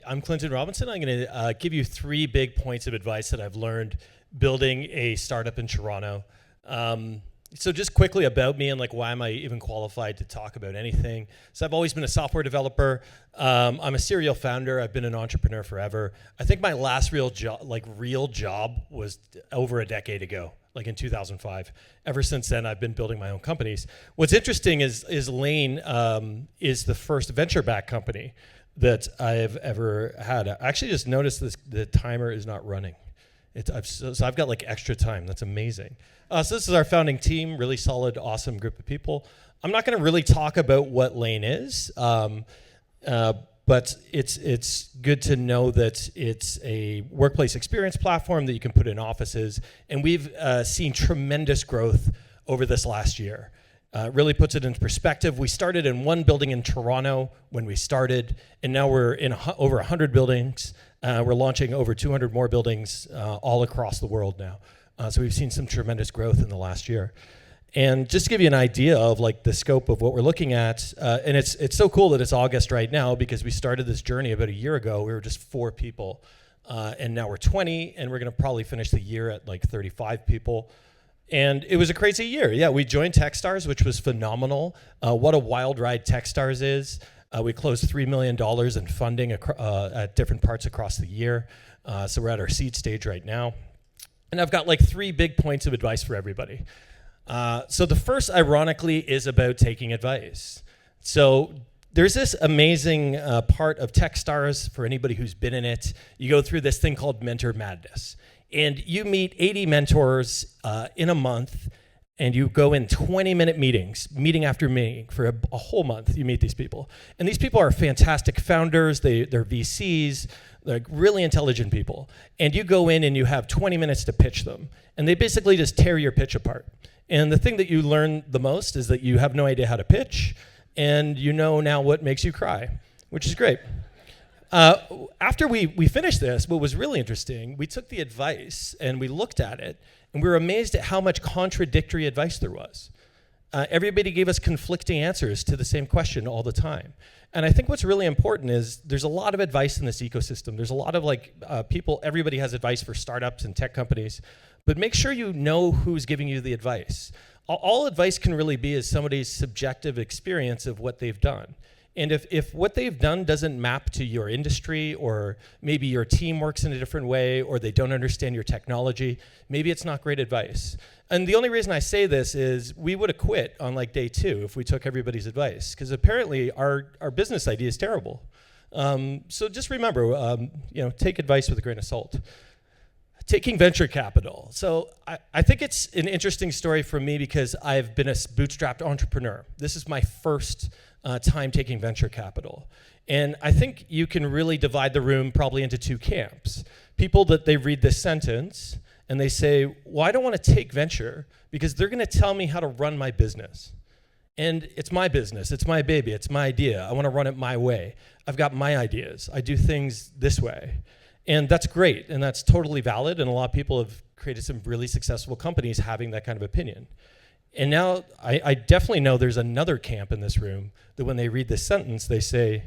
I'm Clinton Robinson. I'm going to give you 3 big points of advice that I've learned building a startup in Toronto. So just quickly about me and like why am I even qualified to talk about anything. So I've always been a software developer. I'm a serial founder. I've been an entrepreneur forever. I think my last real job was over a decade ago, like in 2005. Ever since then, I've been building my own companies. What's interesting is Lane is the first venture-backed company that I've ever had. I actually just noticed the timer is not running. So I've got like extra time. That's amazing. So this is our founding team, really solid, awesome group of people. I'm not going to really talk about what Lane is, but it's good to know that it's a workplace experience platform that you can put in offices, and we've seen tremendous growth over this last year. Really puts it into perspective. We started in 1 building in Toronto when we started, and now we're in over 100 buildings. We're launching over 200 more buildings all across the world now. So we've seen some tremendous growth in the last year. And just to give you an idea of like the scope of what we're looking at, and it's so cool that it's August right now because we started this journey about a year ago. We were just 4 people, and now we're 20, and we're going to probably finish the year at like 35 people. And it was a crazy year. Yeah, we joined Techstars, which was phenomenal. What a wild ride Techstars is. We closed $3 million in funding at different parts across the year. So we're at our seed stage right now. And I've got like 3 big points of advice for everybody. So the first, ironically, is about taking advice. So there's this amazing part of Techstars for anybody who's been in it. You go through this thing called Mentor Madness. And you meet 80 mentors in a month, and you go in 20-minute meetings, meeting after meeting, for a whole month. You meet these people. And these people are fantastic founders. They're VCs. They're really intelligent people. And you go in and you have 20 minutes to pitch them. And they basically just tear your pitch apart. And the thing that you learn the most is that you have no idea how to pitch, and you know now what makes you cry, which is great. After we finished this, what was really interesting, we took the advice and we looked at it, and we were amazed at how much contradictory advice there was. Everybody gave us conflicting answers to the same question all the time. And I think what's really important is there's a lot of advice in this ecosystem. There's a lot of people, everybody has advice for startups and tech companies, but make sure you know who's giving you the advice. All advice can really be is somebody's subjective experience of what they've done. And if what they've done doesn't map to your industry, or maybe your team works in a different way, or they don't understand your technology, maybe it's not great advice. And the only reason I say this is we would have quit on like day 2 if we took everybody's advice, because apparently our business idea is terrible. So just remember, take advice with a grain of salt. Taking venture capital. So I think it's an interesting story for me because I've been a bootstrapped entrepreneur. This is my first time taking venture capital. And I think you can really divide the room probably into 2 camps. People that they read this sentence and they say, well, I don't want to take venture because they're going to tell me how to run my business. And it's my business, it's my baby, it's my idea. I want to run it my way. I've got my ideas. I do things this way. And that's great, and that's totally valid, and a lot of people have created some really successful companies having that kind of opinion. And now I definitely know there's another camp in this room that when they read this sentence, they say,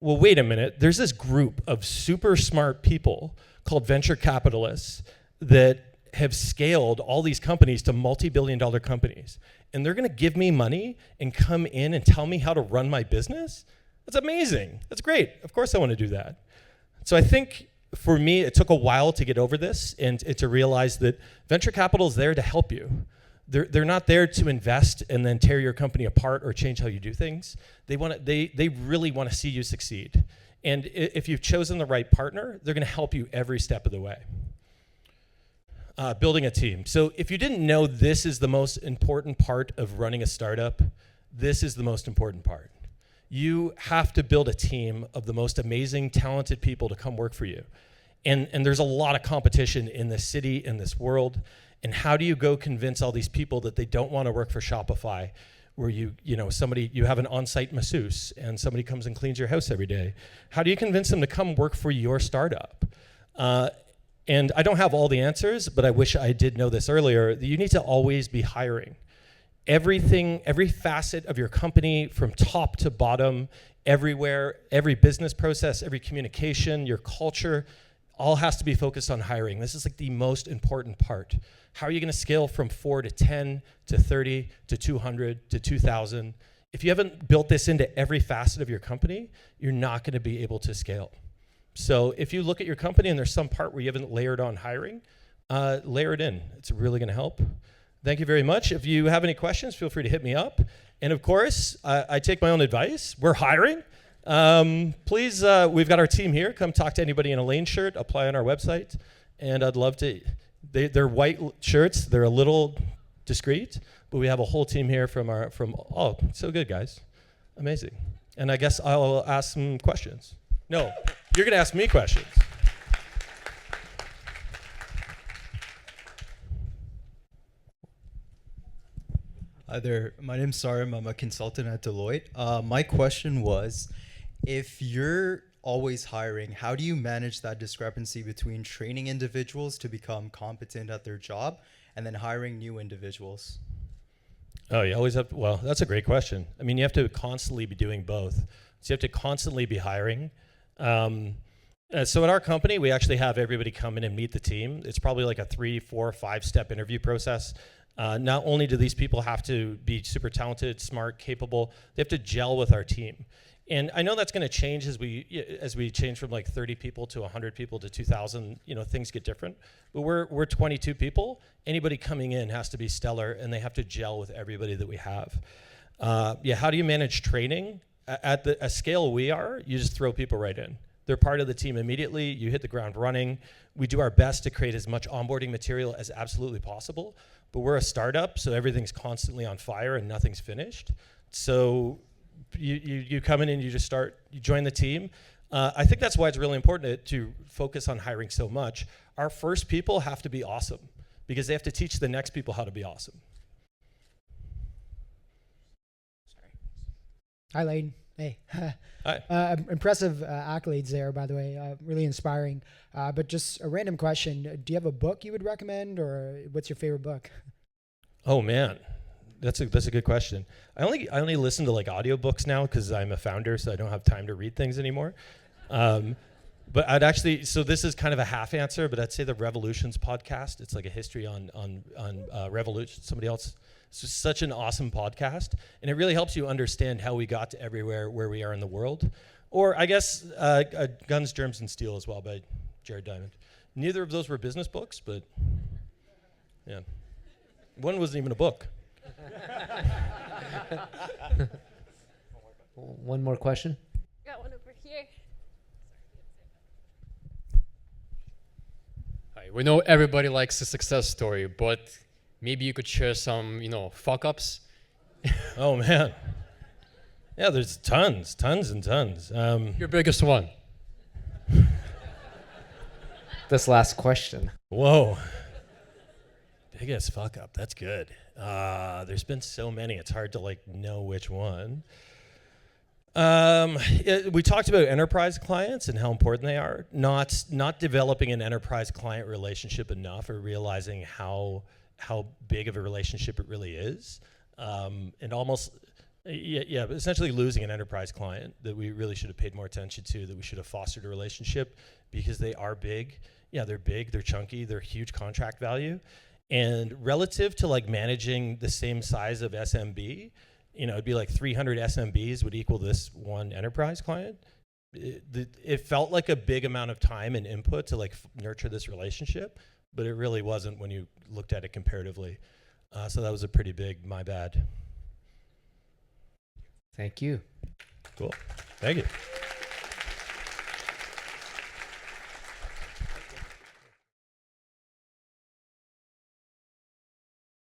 well, wait a minute, there's this group of super smart people called venture capitalists that have scaled all these companies to multi-billion-dollar companies, and they're gonna give me money and come in and tell me how to run my business? That's amazing, that's great, of course I wanna do that. So I think for me, it took a while to get over this and to realize that venture capital is there to help you. They're not there to invest and then tear your company apart or change how you do things. They really want to see you succeed. And if you've chosen the right partner, they're going to help you every step of the way. Building a team. So if you didn't know this is the most important part of running a startup, this is the most important part. You have to build a team of the most amazing, talented people to come work for you. And there's a lot of competition in this city, in this world. And how do you go convince all these people that they don't want to work for Shopify, where you have an on-site masseuse and somebody comes and cleans your house every day? How do you convince them to come work for your startup? And I don't have all the answers, but I wish I did know this earlier. You need to always be hiring. everything, every facet of your company from top to bottom, everywhere, every business process, every communication, your culture, all has to be focused on hiring. This is like the most important part. How are you gonna scale from 4 to 10 to 30 to 200 to 2,000? If you haven't built this into every facet of your company, you're not gonna be able to scale. So if you look at your company and there's some part where you haven't layered on hiring, layer it in. It's really gonna help. Thank you very much. If you have any questions, feel free to hit me up. And of course, I take my own advice. We're hiring. Please, we've got our team here. Come talk to anybody in a Lane shirt, apply on our website. And I'd love to, they're white shirts. They're a little discreet, but we have a whole team here oh, so good, guys. Amazing. And I guess I'll ask some questions. No, you're gonna ask me questions. Hi there, my name's Sarim. I'm a consultant at Deloitte. My question was, if you're always hiring, how do you manage that discrepancy between training individuals to become competent at their job and then hiring new individuals? Oh, you always have to, well, that's a great question. I mean, you have to constantly be doing both. So you have to constantly be hiring. So at our company, we actually have everybody come in and meet the team. It's probably like a 3, 4, 5-step interview process. Not only do these people have to be super talented, smart, capable, they have to gel with our team. And I know that's going to change as we change from like 30 people to 100 people to 2,000. You know, things get different. But we're 22 people. Anybody coming in has to be stellar, and they have to gel with everybody that we have. How do you manage training? At a scale we are, you just throw people right in. They're part of the team immediately. You hit the ground running. We do our best to create as much onboarding material as absolutely possible. But we're a startup, so everything's constantly on fire and nothing's finished. So you come in and you join the team. I think that's why it's really important to focus on hiring so much. Our first people have to be awesome because they have to teach the next people how to be awesome. Sorry. Hi, Layden. Hey. Hi. Impressive accolades there, by the way. Really inspiring. But just a random question. Do you have a book you would recommend, or what's your favorite book? Oh, man. That's a good question. I only listen to like audiobooks now because I'm a founder, so I don't have time to read things anymore. But I'd actually, so this is kind of a half answer, but I'd say the Revolutions podcast. It's like a history on revolution. Somebody else. It's just such an awesome podcast, and it really helps you understand how we got to everywhere where we are in the world. Or I guess Guns, Germs, and Steel as well by Jared Diamond. Neither of those were business books, but yeah. One wasn't even a book. One more question. Got one over here. Hi, we know everybody likes a success story, but maybe you could share some, fuck-ups. Oh, man. Yeah, there's tons and tons. Your biggest one. This last question. Whoa. Biggest fuck up. That's good. There's been so many. It's hard to know which one. We talked about enterprise clients and how important they are. Not developing an enterprise client relationship enough, or realizing how big of a relationship it really is, and almost essentially losing an enterprise client that we really should have paid more attention to, that we should have fostered a relationship, because they are big. Yeah, they're big, they're chunky, they're huge contract value. And relative to managing the same size of SMB, it'd be like 300 SMBs would equal this one enterprise client. It felt like a big amount of time and input to nurture this relationship, but it really wasn't when you looked at it comparatively. So that was a pretty big my bad. Thank you. Cool. Thank you.